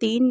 3